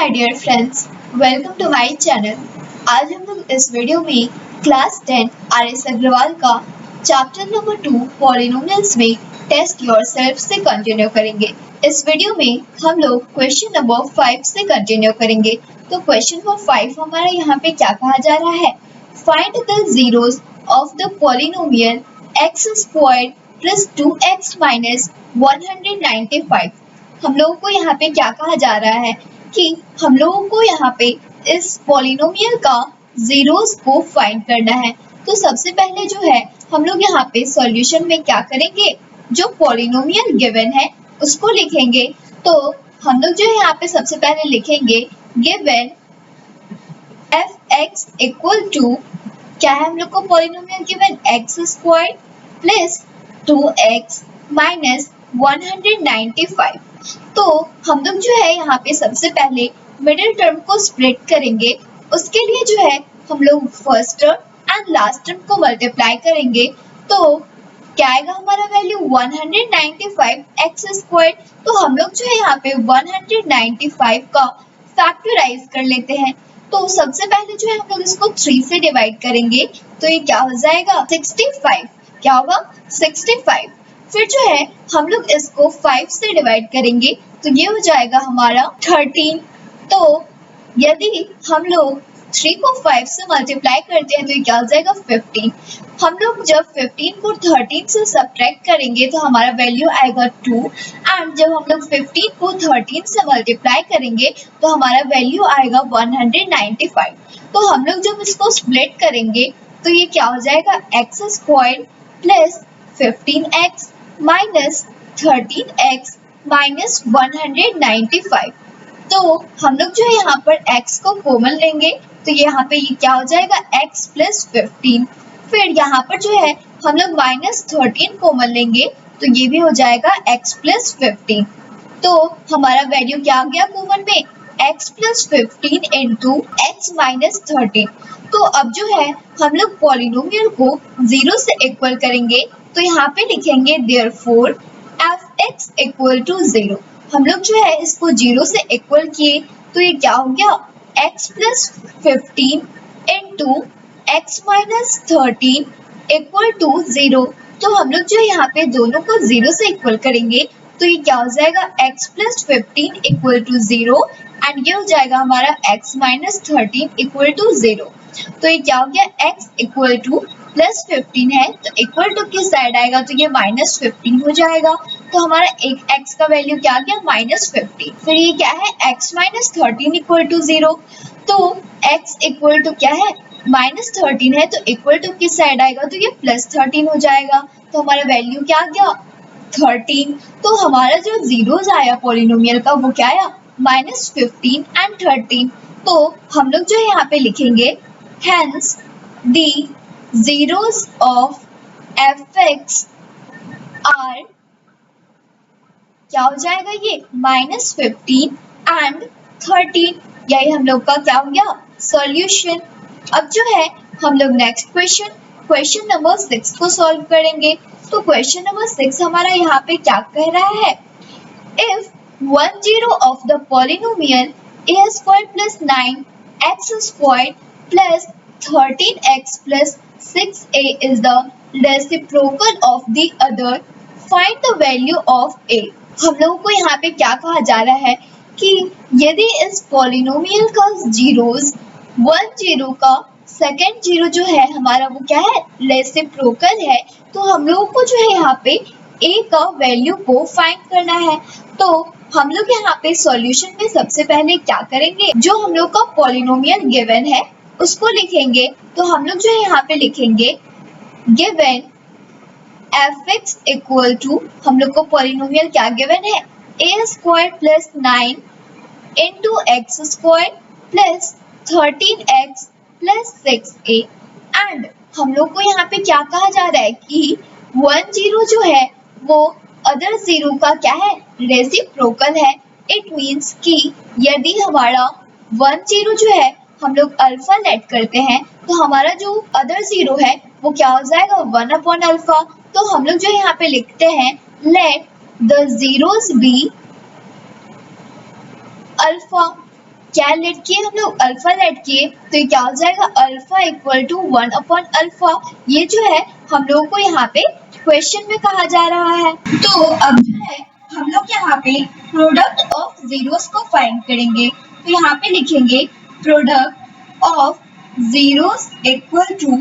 My dear friends, welcome to my channel. आज हम लोग इस वीडियो में क्लास 10 आर.एस. अग्रवाल का चैप्टर नंबर 2 पॉलिनोमियल्स में टेस्ट योरसेल्फ से कंटिन्यू करेंगे। इस वीडियो में हम लोग क्वेश्चन नंबर 5 से कंटिन्यू करेंगे। तो क्वेश्चन नंबर 5 हमारा यहाँ पे क्या कहा जा रहा है? Find the zeros of the polynomial x squared plus 2x minus 195। हम लोगों को यहाँ पे क्या कहा जा रहा है कि हम लोगों को यहाँ पे इस पॉलिनोमियल का जीरोस को फाइंड करना है। तो सबसे पहले जो है हम लोग यहाँ पे सॉल्यूशन में क्या करेंगे, जो पॉलिनोमियल गिवन है उसको लिखेंगे। तो हम लोग जो है यहाँ पे सबसे पहले लिखेंगे गिवन f(x) इक्वल टू क्या है हम लोग को polynomial given x square plus 2x minus 195। तो हम लोग जो है यहाँ पे सबसे पहले मिडिल टर्म को स्प्लिट करेंगे। उसके लिए जो है हम लोग first term and last term को मल्टीप्लाई करेंगे। तो क्या आएगा हमारा वैल्यू 195 एक्स स्क्वायर। तो हम लोग जो है यहाँ पे 195 का फैक्टराइज कर लेते हैं। तो सबसे पहले जो है हम लोग इसको 3 से डिवाइड करेंगे। तो ये क्या हो जाएगा 65। क्या होगा 65। फिर जो है हम लोग इसको 5 से डिवाइड करेंगे तो ये हो जाएगा हमारा 13। तो यदि हम लोग 3 को 5 से मल्टीप्लाई करते हैं तो ये क्या हो जाएगा 15। हम लोग जब 15 को 13 से सब्ट्रैक्ट करेंगे तो हमारा वैल्यू आएगा 2 एंड जब हम लोग 15 को 13 से मल्टीप्लाई करेंगे तो हमारा वैल्यू आएगा 195। तो हम लोग जब इसको स्प्लिट करेंगे तो ये क्या हो जाएगा x square plus 15x minus 13x minus 195। तो हम लोग जो है यहाँ पर x को कॉमन लेंगे तो यहाँ पे ये क्या हो जाएगा x प्लस 15। फिर यहाँ पर जो है हम लोग माइनस 13 कॉमन लेंगे तो ये भी हो जाएगा x प्लस 15। तो हमारा वैल्यू क्या आ गया कॉमन में x plus 15 into x minus 13। तो अब जो है हम लोग पॉलिनोमियल को 0 से इक्वल करेंगे। तो यहाँ पे लिखेंगे देयरफॉर f(x) इक्वल टू 0। हम लोग जो है इसको 0 से इक्वल किए तो ये क्या हो गया x plus 15 into x minus 13 equal to 0। तो हम लोग जो है यहाँ पे दोनों को 0 से इक्वल करेंगे तो ये क्या हो जाएगा x plus 15 equal to 0 and ये हो जाएगा हमारा x माइनस 13 इक्वल टू 0। तो ये क्या हो गया x इक्वल टू प्लस 15 है तो इक्वल टू किस साइड आएगा तो ये माइनस 15 हो जाएगा। तो हमारा एक x का वैल्यू क्या आ गया माइनस 15। फिर ये क्या है x माइनस 13 इक्वल टू 0। तो x इक्वल टू क्या है माइनस 13 है तो इक्वल टू किस साइड आएगा तो ये प्लस 13 हो जाएगा। तो हमारा वैल्यू क्या आ गया 13। तो हमारा जो जीरोस आया पॉलिनोमियल का वो क्या आया माइनस 15 एंड 13। तो हम लोग जो है यहाँ पे लिखेंगे hence the zeros of f(x) are क्या हो जाएगा ये माइनस 15 एंड 13। यही हम लोग का क्या हो गया सॉल्यूशन। अब जो है हम लोग नेक्स्ट क्वेश्चन नंबर 6 को सॉल्व करेंगे। तो क्वेश्चन नंबर 6 हमारा यहाँ पे क्या कह रहा है, if 1 zero of the polynomial a squared plus 9x squared plus 13x plus 6a is the reciprocal of the other, find the value of a। हम लोगों को यहाँ पे क्या कहा जा रहा है कि यदि इस पॉलिनोमियल का जीरोस 1 जीरो का सेकेंड जीरो जो है हमारा वो क्या है रेसिप्रोकल है, तो हम लोगों को जो है यहाँ पे a का वैल्यू को फाइंड करना है। तो हम लोग यहाँ पे सॉल्यूशन में सबसे पहले क्या करेंगे, जो हम लोग का पॉलिनोमियल गिवन है उसको लिखेंगे। तो हम लोग जो है यहाँ पे लिखेंगे गिवन f(x) इक्वल टू हम लोग को पॉलिनोमियल क्या गिवन है a square plus 9 into x square plus 13x plus 6a and हम लोग को यहाँ पे क्या कहा जा रहा है कि 1 जीरो जो है वो अदर जीरो का क्या है रेसिप्रोकल है। इट मीन्स कि यदि हमारा 1 जीरो जो है हम लोग अल्फा लेट करते हैं तो हमारा जो अदर जीरो है वो क्या हो जाएगा 1 अपॉन अल्फा। तो हम लोग जो यहाँ पे लिखते हैं let the zeros be alpha. क्या लेट किए हम लोग, अल्फा लेट किए, तो ये क्या हो जाएगा, alpha equal to 1 upon alpha. ये जो है हम लोगों को यहाँ पे क्वेश्चन में कहा जा रहा है। तो अब जो है हम लोग यहाँ पे प्रोडक्ट ऑफ जीरोस को फाइंड करेंगे। तो यहाँ पे लिखेंगे product of zeros equal to,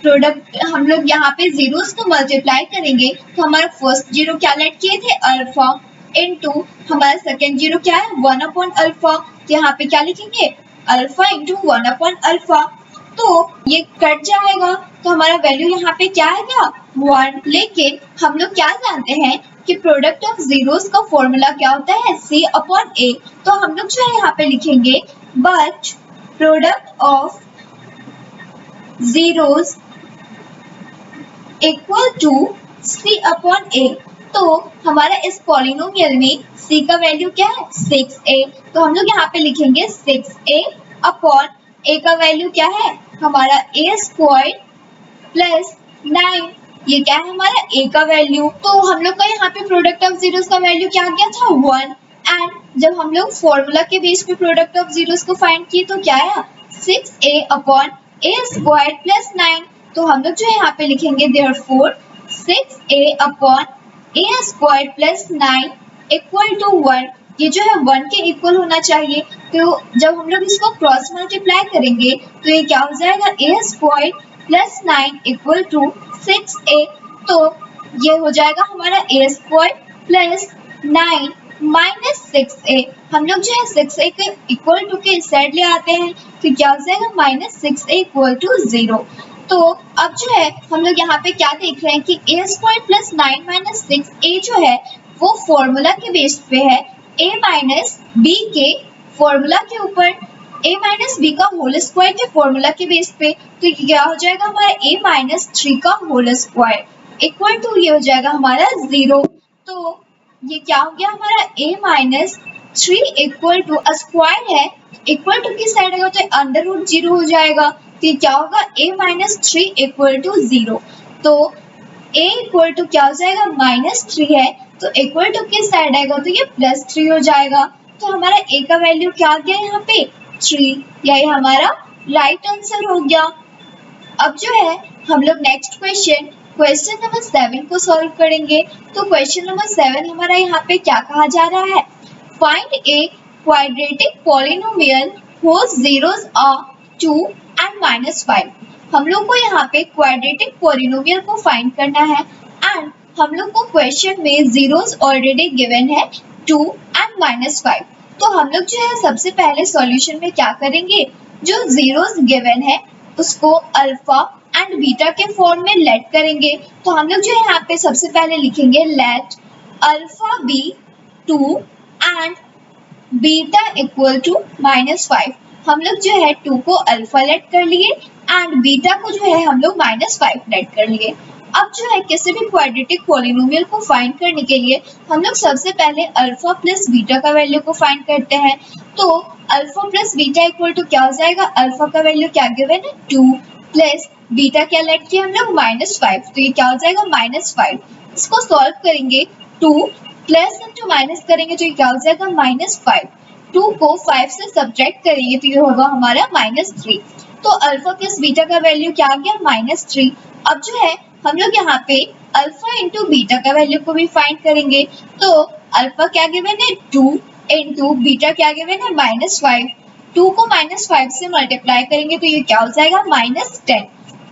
product हम लोग यहाँ पे जीरोस को मल्टीप्लाई करेंगे तो हमारा फर्स्ट जीरो क्या लेट किए थे, अल्फा, इनटू हमारा सेकेंड जीरो क्या है, 1 अपॉन अल्फा। तो यहाँ पे क्या लिखेंगे, अल्फा इंटू 1 अपॉन अल्फा। तो ये कट जाएगा तो हमारा वैल्यू यहाँ पे क्या आएगा, 1। लेकिन हम लोग क्या जानते हैं कि प्रोडक्ट ऑफ जीरोस का फॉर्मूला क्या होता है, C अपॉन A। तो हम लोग जो है यहाँ पे लिखेंगे but product of zeros equal to C upon A। तो हमारा इस पॉलिनोमियल में C का वैल्यू क्या है, 6A। तो हम लोग यहाँ पे लिखेंगे 6A अपॉन A का वैल्यू क्या है, हमारा A स्क्वायर प्लस 9। ये क्या है हमारा A का वैल्यू। तो हम लोग का यहाँ पे प्रोडक्ट ऑफ जीरोस का वैल्यू क्या आ गया था, 1। एंड जब हम लोग फॉर्मूला के बेस पे प्रोडक्ट ऑफ जीरोस को फाइंड किए तो क्या आया, 6A upon A square plus 9। तो हम लोग जो है यहाँ पे लिखेंगे therefore 6A upon A square plus 9 equal to 1। ये जो है 1 के इक्वल होना चाहिए। तो जब हम लोग इसको क्रॉस मल्टीप्लाई करेंगे तो ये क्या हो जाएगा, A square plus 9 equal to 6A। तो ये हो जाएगा हमारा A square plus 9 minus 6A। हम लोग जो है 6A के इक्वल टू के इस साइड ले आते हैं तो क्या हो जाएगा, माइनस 6A इक्वल टू 0। तो अब जो है हम लोग यहाँ पे क्या देख रहे हैं कि A square plus 9 minus 6A जो है वो फॉर्मूला के बेस पे है, A माइनस B के फॉर्मूला के ऊपर, A माइनस B का होल स्क्वायर के फॉर्मूला के बेस पे। तो क्या हो जाएगा हमारा A माइनस 3 का होल स्क्वायर इक्वल टू, ये हो जाएगा हमारा 0। तो ये क्या हो गया हमारा, A minus 3 equal to square है, इक्वल टू की साइड आएगा तो अंडर रूट 0 हो जाएगा। तो ये क्या होगा, A माइनस 3 इक्वल टू 0। तो A इक्वल टू क्या हो जाएगा, माइनस 3 है तो इक्वल टू की साइड आएगा तो ये प्लस 3 हो जाएगा। तो हमारा A का वैल्यू क्या आ गया यहाँ पे, 3। यही हमारा राइट आंसर हो गया। अब जो है हम लोग नेक्स्ट क्वेश्चन नंबर 7 को सॉल्व करेंगे। तो क्वेश्चन नंबर 7 हमारा यहाँ पे क्या कहा जा रहा है, find a quadratic polynomial whose zeros are 2 and -5। हम लोग को यहाँ पे क्वाड्रेटिक पॉलिनोमियल को फाइंड करना है एंड हम लोग को क्वेश्चन में जीरोस ऑलरेडी गिवन है 2 and -5। तो हम लोग जो है सबसे पहले सॉल्यूशन में क्या करेंगे, जो जीरोस गिवन है उसको अल्फा एंड बीटा के फॉर्म में लेट करेंगे। तो हम लोग जो है यहाँ पे सबसे पहले लिखेंगे let alpha be 2 and beta equal to -5। हम लोग जो है 2 को अल्फा लेट कर लिए एंड बीटा को जो है हम लोग -5 लेट कर लिए। अब जो है किसी भी क्वाड्रेटिक पॉलिनोमियल को फाइंड करने के लिए हम लोग सबसे पहले अल्फा प्लस बीटा का वैल्यू को फाइंड करते हैं। तो alpha plus beta equal to क्या हो जाएगा, अल्फा का वैल्यू क्या गिवन है 2 प्लस बीटा क्या लेट किया हम लोग -5। तो ये क्या हो जाएगा -5। इसको सॉल्व करेंगे, 2 प्लस इंटू माइनस करेंगे तो ये क्या हो जाएगा -5। 2 को 5 से सब्ट्रैक्ट करेंगे तो ये होगा हमारा -3। तो अल्फा प्लस बीटा का वैल्यू क्या आ गया, -3। अब जो है हम लोग यहाँ पे अल्फा इंटू बीटा का वैल्यू को भी फाइंड करेंगे। तो अल्फा क्या गिवन है 2 इंटू बीटा क्या गिवन है -5। 2 को -5 से मल्टीप्लाई करेंगे तो ये क्या हो जाएगा -10।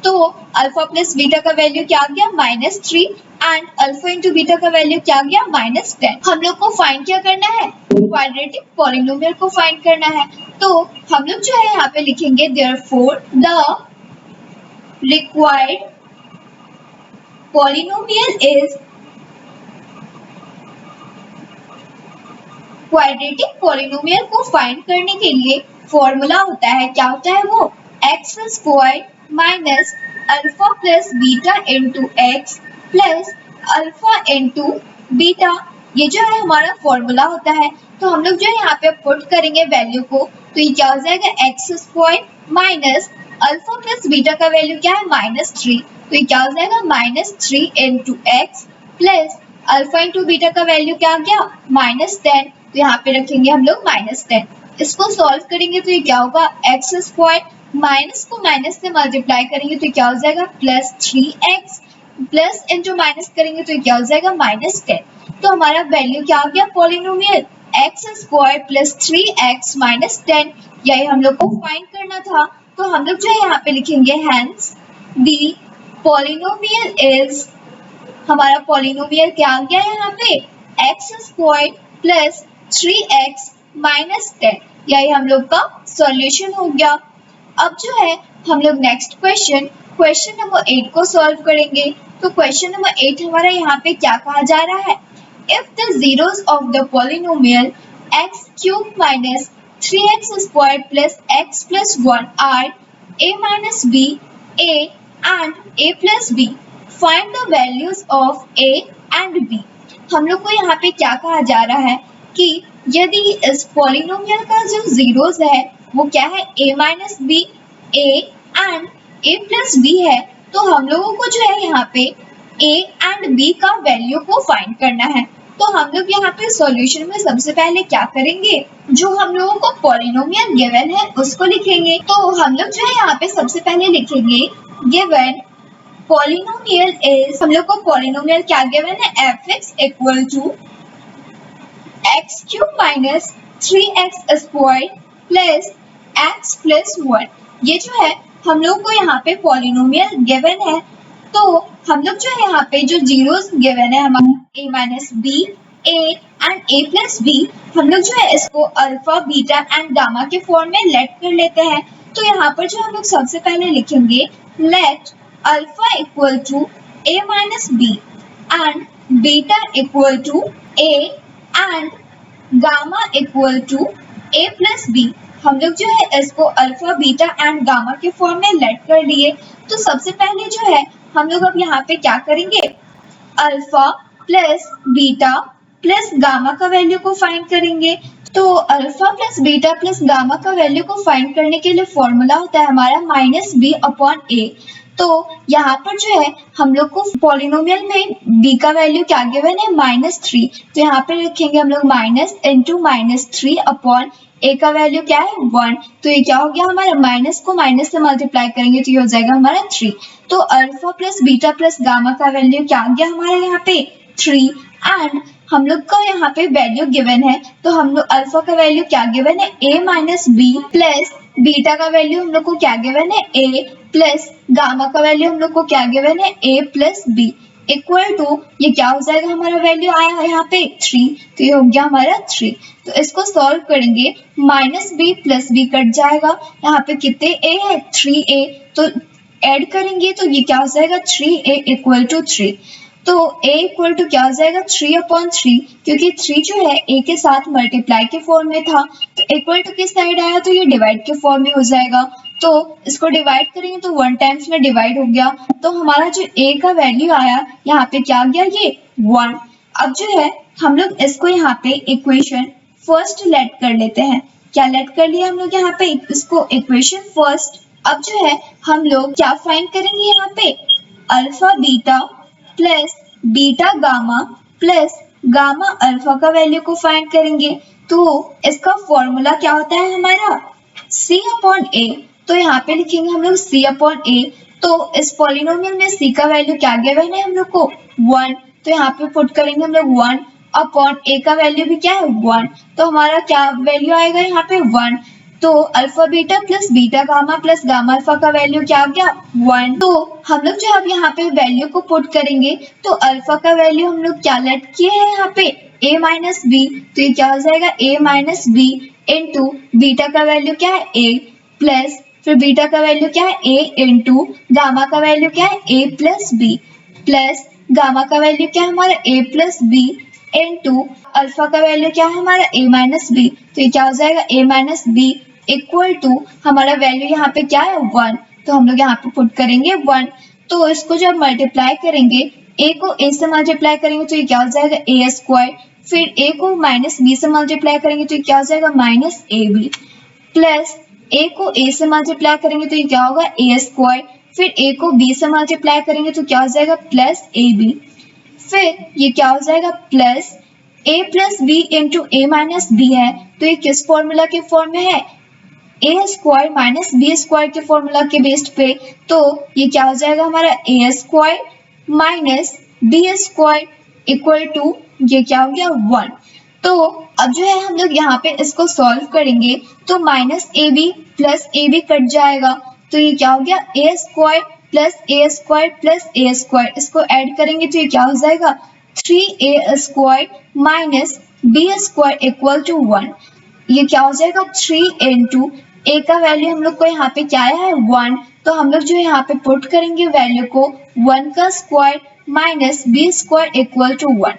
तो अल्फा प्लस बीटा का वैल्यू क्या आ गया, -3 एंड अल्फा इंटू बीटा का वैल्यू क्या आ गया, -10। हम लोग को फाइंड क्या करना है, क्वाड्रेटिक पॉलिनोमियल को फाइंड करना है। तो हम लोग जो है यहाँ पे लिखेंगे therefore the required polynomial is, quadratic polynomial को फाइंड करने के लिए फॉर्मूला होता है, क्या होता है वो, x square minus alpha plus beta into x plus alpha into beta. ये जो है हमारा फॉर्मूला होता है। तो हम लोग जो है यहाँ पे पुट करेंगे वैल्यू को, तो ये क्या हो जाएगा, x square minus alpha plus beta का वैल्यू क्या है, -3। तो ये क्या हो जाएगा, -3 into x plus alpha into beta का वैल्यू क्या आ गया, -10। तो यहाँ पे रखेंगे हम लोग -10। इसको सॉल्व करेंगे तो ये क्या होगा, एक्स स्क्वायर, माइनस को माइनस से मल्टीप्लाई करेंगे तो क्या हो जाएगा plus 3x, plus into minus करेंगे तो क्या हो जाएगा -10। तो हमारा वैल्यू क्या आ गया polynomial x square plus 3x minus 10, यही हम लोग को फाइंड करना था। तो हम लोग जो है यहाँ पे लिखेंगे हेंस दी पॉलिनोमियल इज, हमारा पॉलिनोमियल क्या आ गया यहाँ पे x square plus 3x minus 10, यही हम लोग का सॉल्यूशन हो गया। अब जो है हम लोग नेक्स्ट क्वेश्चन नंबर 8 को सॉल्व करेंगे। तो क्वेश्चन नंबर 8 हमारा यहाँ पे क्या कहा जा रहा है, if the zeros of the polynomial x cube minus 3x squared plus x plus 1 are a minus b, a and a plus b, find the values of a and b। हम लोग को यहाँ पे क्या कहा जा रहा है कि यदि इस पॉलिनोमियल का जो जीरोस है वो क्या है a minus b, a and a plus b है, तो हम लोगों को जो है यहाँ पे a एंड b का वैल्यू को फाइंड करना है। तो हम लोग यहाँ पे सॉल्यूशन में सबसे पहले क्या करेंगे, जो हम लोगों को पॉलिनोमियल गिवन है उसको लिखेंगे। तो हम लोग जो है यहाँ पे सबसे पहले लिखेंगे गिवन पॉलिनोमियल इज, हम लोग को पॉलिनोमियल क्या गिवन है f(x) equal to x cube minus 3x square plus x plus 1। ये जो है हम लोग को यहाँ पे पॉलिनोमियल गिवन है। तो हम लोग जो है यहाँ पे जो जीरोस गिवन है हमारा a minus b, a and a plus b, हम लोग जो है इसको अल्फा बीटा एंड गामा के फॉर्म में लेट कर लेते हैं। तो यहाँ पर जो हम लोग सबसे पहले लिखेंगे let alpha equal to a minus b and beta equal to a and gamma equal to a plus b. हम लोग जो है इसको अल्फा बीटा एंड गामा के फॉर्म में लेट कर लिए। तो सबसे पहले जो है हम लोग अब यहाँ पे क्या करेंगे, alpha plus beta plus gamma का वैल्यू को फाइंड करेंगे। तो alpha plus beta plus gamma का वैल्यू को फाइंड करने के लिए फॉर्मूला होता है हमारा माइनस बी अपॉन ए। तो यहाँ पर जो है हम लोग को पॉलिनोमियल में b का वैल्यू क्या गिवन है -3, तो यहाँ पे लिखेंगे हम लोग माइनस इंटू -3 अपॉन a का वैल्यू क्या है 1। तो ये क्या हो गया हमारा, माइनस को माइनस से मल्टीप्लाई करेंगे तो ये हो जाएगा हमारा 3। तो alpha plus beta plus gamma का वैल्यू क्या आ गया हमारा यहाँ पे 3, एंड हम लोग का यहाँ पे वैल्यू गिवन है। तो हम लोग अल्फा का वैल्यू क्या गिवन है a minus b, plus beta का वैल्यू हम लोग को क्या गिवन है a, प्लस गामा का वैल्यू हम लोग को क्या गिवन है a plus b, equal to ये क्या हो जाएगा हमारा वैल्यू आया है यहाँ पे 3, तो ये हो गया हमारा 3। तो इसको सॉल्व करेंगे minus b plus b cut जाएगा, यहाँ पे कितने a है 3a, तो ऐड करेंगे तो ये क्या हो जाएगा 3a इक्वल टू 3। तो a इक्वल टू क्या हो जाएगा 3/3, क्योंकि 3 जो है a के साथ मल्टीप्लाई के फॉर्म में था, तो इक्वल टू किस साइड आया तो ये डिवाइड के फॉर्म में हो जाएगा। तो इसको डिवाइड करेंगे तो 1 टाइम्स में डिवाइड हो गया। तो हमारा जो a का वैल्यू आया यहाँ पे क्या आ गया ये 1। अब जो है हम लोग इसको यहाँ पे इक्वेशन फर्स्ट लेट कर लेते हैं। क्या लेट कर लिया हम लोग यहाँ पे इसको इक्वेशन फर्स्ट। अब जो है हम लोग क्या फाइंड करेंगे यहाँ पे alpha beta plus beta gamma plus gamma alpha का वैल्यू को फाइंड करेंगे। तो इसका फॉर्मूला क्या होता है हमारा c अपॉन a। तो यहाँ पे लिखेंगे हम लोग c अपॉन a। तो इस पॉलिनोमियल में c का वैल्यू क्या गिवन है हम लोग को 1, तो यहाँ पे पुट करेंगे हम लोग 1 अपॉन a का वैल्यू भी क्या है 1, तो हमारा क्या वैल्यू आएगा यहाँ पे 1। तो alpha beta plus beta gamma plus gamma alpha का वैल्यू क्या आ गया 1। तो हम लोग जो अब यहाँ पे वैल्यू को पुट करेंगे तो अल्फा का वैल्यू हम लोग क्या लेट किए हैं यहाँ पे a माइनस बी, तो ये क्या हो जाएगा a minus b into beta का वैल्यू क्या है a, प्लस फिर बीटा का वैल्यू क्या है a इंटू गामा का वैल्यू क्या है a plus b, plus gamma का वैल्यू क्या है हमारा a plus B into alpha का वैल्यू क्या है हमारा a माइनस बी, तो ये क्या हो जाएगा a minus b equal to हमारा वैल्यू यहाँ पे क्या है 1, तो हम लोग यहाँ पे पुट करेंगे 1। तो इसको जब मल्टीप्लाई करेंगे a को a से मल्टीप्लाई करेंगे तो ये क्या हो जाएगा a स्क्वायर, फिर a को माइनस b से मल्टीप्लाई करेंगे तो ये क्या हो जाएगा minus a b, plus a को a से मल्टीप्लाई करेंगे तो ये क्या होगा a स्क्वायर, फिर a को b से मल्टीप्लाई करेंगे तो क्या हो जाएगा प्लस ए बी, फिर ये क्या हो जाएगा plus a plus B into A minus B है, तो ये किस फॉर्मूला के फॉर्म में है? A square minus B square के फॉर्मूला के बेस्ड पे। तो ये क्या हो जाएगा हमारा A square minus B square equal to ये क्या हो गया 1। तो अब जो है हम लोग यहाँ पे इसको सॉल्व करेंगे तो minus a b plus a b cut जाएगा, तो ये क्या हो गया a square plus a square plus a square, इसको ऐड करेंगे तो ये क्या हो जाएगा 3a square minus B square equal to 1। ये क्या हो जाएगा 3 इंटू ए का वैल्यू हम लोग को यहाँ पे क्या है 1, तो हम लोग जो है यहाँ पे पुट करेंगे वैल्यू को 1 का square minus B square equal to 1।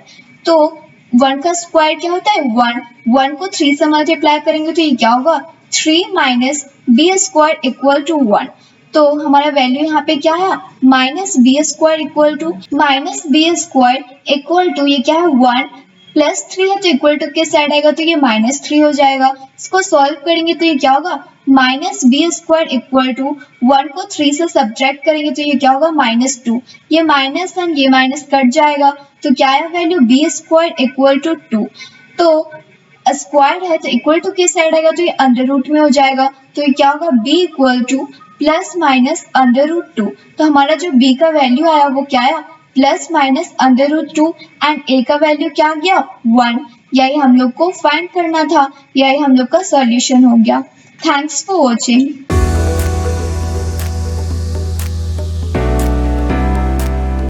तो 1 का स्क्वायर क्या होता है 1, 1 को 3 से मल्टीप्लाई करेंगे तो ये क्या होगा 3 minus B square equal to 1। तो हमारा वैल्यू यहाँ पे क्या है minus B square equal to ये क्या है 1 प्लस 3 है, तो इक्वल टू के साइड आएगा तो ये माइनस 3 हो जाएगा। इसको सॉल्व करेंगे तो ये क्या होगा minus B square equal to 1 को 3 से सब्ट्रैक्ट करेंगे तो ये क्या होगा माइनस 2, ये माइनस एंड ये माइनस कट जाएगा तो क्या है value b square equal to 2। तो स्क्वायर है तो इक्वल टू के साइड आएगा तो ये अंडर रूट में हो जाएगा, तो ये क्या होगा b equal to plus minus under root 2। तो हमारा जो b का वैल्यू आया वो क्या आया plus minus under root 2 and a का वैल्यू क्या आ गया 1। यही हम लोग को फाइंड करना था, यही हम लोग का सॉल्यूशन हो गया। Thanks for watching.